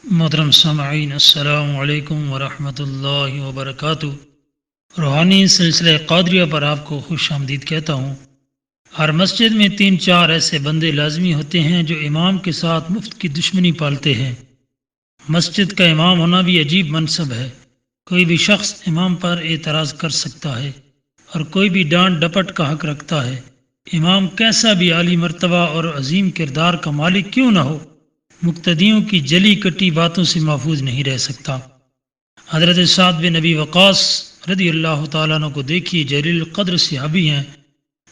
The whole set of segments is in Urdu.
محترم سامعین، السلام علیکم ورحمۃ اللہ وبرکاتہ۔ روحانی سلسلہ قادریہ پر آپ کو خوش آمدید کہتا ہوں۔ ہر مسجد میں 3-4 ایسے بندے لازمی ہوتے ہیں جو امام کے ساتھ مفت کی دشمنی پالتے ہیں۔ مسجد کا امام ہونا بھی عجیب منصب ہے۔ کوئی بھی شخص امام پر اعتراض کر سکتا ہے اور کوئی بھی ڈانٹ ڈپٹ کا حق رکھتا ہے۔ امام کیسا بھی عالی مرتبہ اور عظیم کردار کا مالک کیوں نہ ہو، مقتدیوں کی جلی کٹی باتوں سے محفوظ نہیں رہ سکتا۔ حضرت سعد بن ابی وقاص رضی اللہ تعالیٰ عنہ کو دیکھیے، جلیل القدر صحابی ہیں،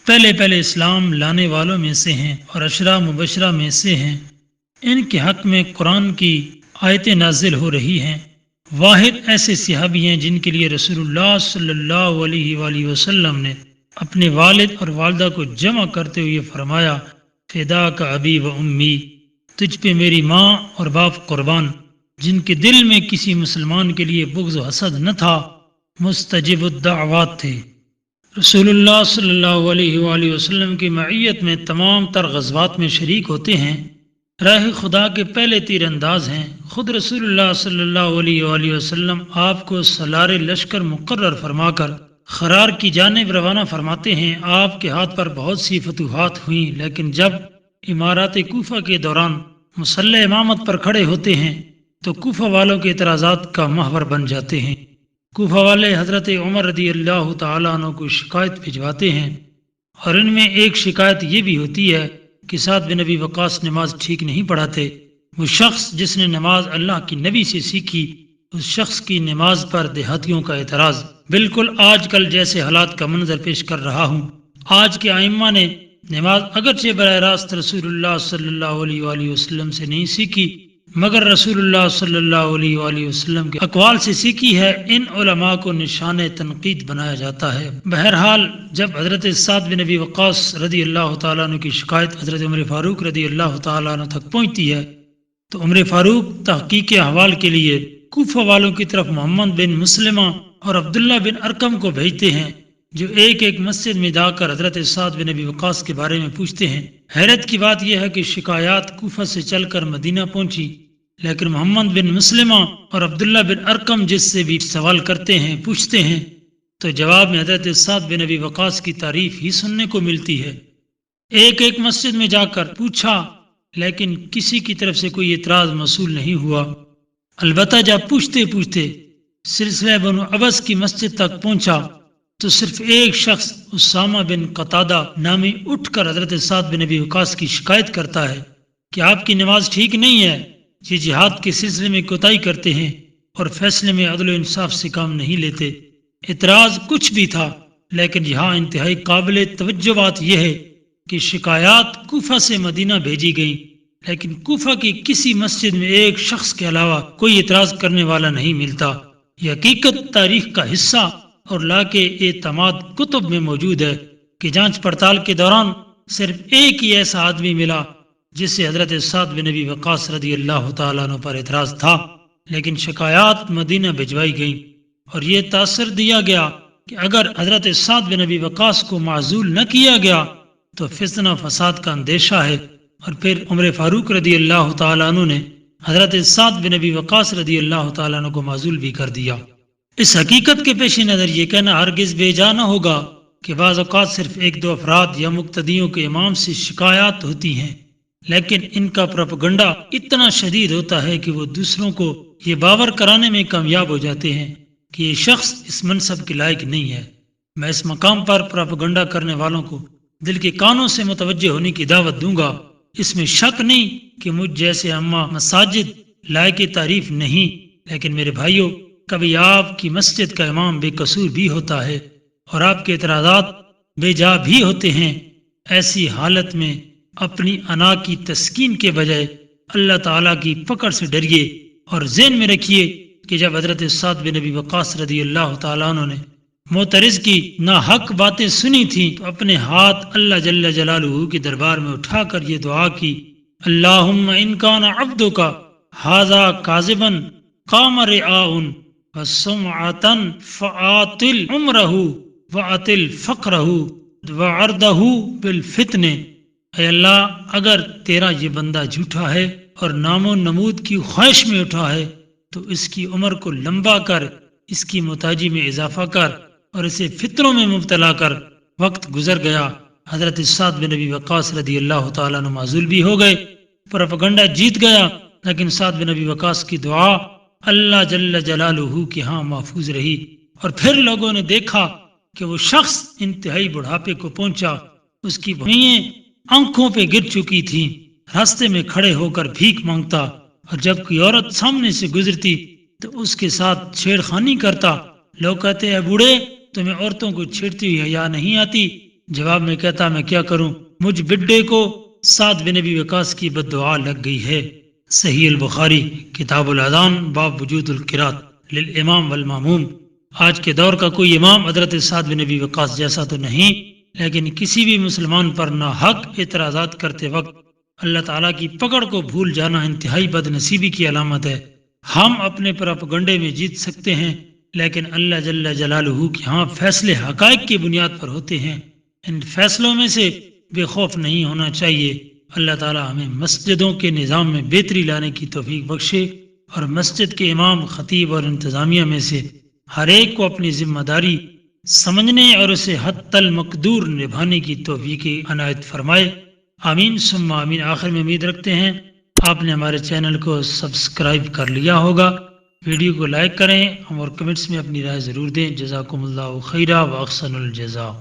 پہلے اسلام لانے والوں میں سے ہیں اور عشرہ مبشرہ میں سے ہیں۔ ان کے حق میں قرآن کی آیتیں نازل ہو رہی ہیں۔ واحد ایسے صحابی ہیں جن کے لیے رسول اللہ صلی اللہ علیہ وآلہ وسلم نے اپنے والد اور والدہ کو جمع کرتے ہوئے فرمایا، فدا کا ابی و امی، تجھ پہ میری ماں اور باپ قربان، جن کے دل میں کسی مسلمان کے لیے بغض و حسد نہ تھا، مستجب الدعوات تھے۔ رسول اللہ صلی اللہ علیہ وآلہ وسلم کی معیت میں تمام تر غزوات میں شریک ہوتے ہیں، راہ خدا کے پہلے تیر انداز ہیں۔ خود رسول اللہ صلی اللہ علیہ وآلہ وسلم آپ کو سالار لشکر مقرر فرما کر خرار کی جانب روانہ فرماتے ہیں۔ آپ کے ہاتھ پر بہت سی فتوحات ہوئیں، لیکن جب امارات کوفہ کے دوران مسلح امامت پر کھڑے ہوتے ہیں تو کوفہ والوں کے اعتراضات کا محور بن جاتے ہیں۔ کوفہ والے حضرت عمر رضی اللہ تعالیٰ عنہ کو شکایت بھجواتے ہیں، اور ان میں ایک شکایت یہ بھی ہوتی ہے کہ سعد بن ابی وقاص نماز ٹھیک نہیں پڑھاتے۔ وہ شخص جس نے نماز اللہ کی نبی سے سیکھی، اس شخص کی نماز پر دیہاتیوں کا اعتراض بالکل آج کل جیسے حالات کا منظر پیش کر رہا ہوں۔ آج کے ائمہ نے نماز اگرچہ براہ راست رسول اللہ صلی اللہ علیہ وآلہ وسلم سے نہیں سیکھی، مگر رسول اللہ صلی اللہ علیہ وآلہ وسلم کے اقوال سے سیکھی ہے۔ ان علماء کو نشان تنقید بنایا جاتا ہے۔ بہرحال جب حضرت سعد بن ابی وقاص رضی اللہ تعالیٰ عنہ کی شکایت حضرت عمر فاروق رضی اللہ تعالیٰ عنہ تک پہنچتی ہے تو عمر فاروق تحقیق احوال کے لیے کوفہ والوں کی طرف محمد بن مسلمہ اور عبداللہ بن ارقم کو بھیجتے ہیں، جو ایک مسجد میں جا کر حضرت سعد بن ابی وقاص کے بارے میں پوچھتے ہیں۔ حیرت کی بات یہ ہے کہ شکایات کوفہ سے چل کر مدینہ پہنچی، لیکن محمد بن مسلمہ اور عبداللہ بن ارقم جس سے بھی سوال کرتے ہیں، پوچھتے ہیں، تو جواب میں حضرت سعد بن ابی وقاص کی تعریف ہی سننے کو ملتی ہے۔ ایک مسجد میں جا کر پوچھا، لیکن کسی کی طرف سے کوئی اعتراض موصول نہیں ہوا۔ البتہ جب پوچھتے سلسلہ بنو عبس کی مسجد تک پہنچا تو صرف ایک شخص اسامہ بن قتادہ نامی اٹھ کر حضرت سعد بن ابی وقاص کی شکایت کرتا ہے کہ آپ کی نماز ٹھیک نہیں ہے، یہ جہاد کے سلسلے میں کوتاہی کرتے ہیں اور فیصلے میں عدل و انصاف سے کام نہیں لیتے۔ اعتراض کچھ بھی تھا، لیکن یہاں انتہائی قابل توجہ بات یہ ہے کہ شکایات کوفہ سے مدینہ بھیجی گئیں، لیکن کوفہ کی کسی مسجد میں ایک شخص کے علاوہ کوئی اعتراض کرنے والا نہیں ملتا۔ یہ حقیقت تاریخ کا حصہ اور لا کے اعتماد کتب میں موجود ہے کہ جانچ پڑتال کے دوران صرف ایک ہی ایسا آدمی ملا جس سے حضرت سعد بن ابی وقاص رضی اللہ تعالیٰ عنہ پر اعتراض تھا، لیکن شکایات مدینہ بھجوائی گئیں، اور یہ تاثر دیا گیا کہ اگر حضرت سعد بن ابی وقاص کو معزول نہ کیا گیا تو فتنہ فساد کا اندیشہ ہے۔ اور پھر عمر فاروق رضی اللہ تعالیٰ عنہ نے حضرت سعد بن ابی وقاص رضی اللہ تعالیٰ عنہ کو معزول بھی کر دیا۔ اس حقیقت کے پیش نظر یہ کہنا ہرگز بے جا نہ ہوگا کہ بعض اوقات صرف 1-2 افراد یا مقتدیوں کے امام سے شکایات ہوتی ہیں، لیکن ان کا پروپیگنڈا اتنا شدید ہوتا ہے کہ وہ دوسروں کو یہ باور کرانے میں کامیاب ہو جاتے ہیں کہ یہ شخص اس منصب کے لائق نہیں ہے۔ میں اس مقام پر پروپیگنڈا کرنے والوں کو دل کے کانوں سے متوجہ ہونے کی دعوت دوں گا۔ اس میں شک نہیں کہ مجھ جیسے اماں مساجد لائق تعریف نہیں، لیکن میرے بھائیوں، کبھی آپ کی مسجد کا امام بے قصور بھی ہوتا ہے اور آپ کے اعتراضات بے جا بھی ہوتے ہیں۔ ایسی حالت میں اپنی انا کی تسکین کے بجائے اللہ تعالیٰ کی پکڑ سے ڈریے اور ذہن میں رکھیے کہ جب حضرت سعد بن ابی وقاص رضی اللہ تعالیٰ عنہ نے معترض کی ناحق باتیں سنی تھیں تو اپنے ہاتھ اللہ جل جلالہ کے دربار میں اٹھا کر یہ دعا کی، اللہم ان کان عبدک ھذا کاذبا قام رعاء وسمعۃ فآتل عمرہ وآتل فقرہ وعرضہ بالفتن۔ اے اللہ، اگر تیرا یہ بندہ جھوٹا ہے اور نام و نمود کی خواہش میں اٹھا ہے تو اس کی عمر کو لمبا کر، اس کی محتاجی میں اضافہ کر اور اسے فطروں میں مبتلا کر۔ وقت گزر گیا، حضرت سعد بن ابی وقاص رضی اللہ تعالیٰ عنہ معزول بھی ہو گئے، پروپیگنڈا جیت گیا، لیکن سعد بن ابی وقاص کی دعا اللہ جل جلالہ کے ہاں محفوظ رہی، اور پھر لوگوں نے دیکھا کہ وہ شخص انتہائی بڑھاپے کو پہنچا، اس کی بھوئیں آنکھوں پہ گر چکی تھیں، راستے میں کھڑے ہو کر بھیک مانگتا، اور جب کوئی عورت سامنے سے گزرتی تو اس کے ساتھ چھیڑ خانی کرتا۔ لوگ کہتے اے بوڑھے، تمہیں عورتوں کو چھیڑتی ہوئی حیا نہیں آتی؟ جواب میں کہتا میں کیا کروں، مجھ بڈھے کو سعد بن ابی وقاص کی بد دعا لگ گئی ہے۔ صحیح البخاری کتاب الاذان باب وجود القراءۃ للامام والماموم۔ آج کے دور کا کوئی امام حضرت سعد بن ابی وقاص جیسا تو نہیں، لیکن کسی بھی مسلمان پر ناحق اعتراضات کرتے وقت اللہ تعالیٰ کی پکڑ کو بھول جانا انتہائی بد نصیبی کی علامت ہے۔ ہم اپنے پروپیگنڈے میں جیت سکتے ہیں، لیکن اللہ جل جلالہ کے ہاں فیصلے حقائق کی بنیاد پر ہوتے ہیں، ان فیصلوں میں سے بے خوف نہیں ہونا چاہیے۔ اللہ تعالیٰ ہمیں مسجدوں کے نظام میں بہتری لانے کی توفیق بخشے، اور مسجد کے امام، خطیب اور انتظامیہ میں سے ہر ایک کو اپنی ذمہ داری سمجھنے اور اسے حتی المقدور نبھانے کی توفیق عنایت فرمائے، آمین ثم آمین۔ آخر میں امید رکھتے ہیں آپ نے ہمارے چینل کو سبسکرائب کر لیا ہوگا، ویڈیو کو لائک کریں اور کمنٹس میں اپنی رائے ضرور دیں۔ جزاکم اللہ خیرا و احسن الجزا۔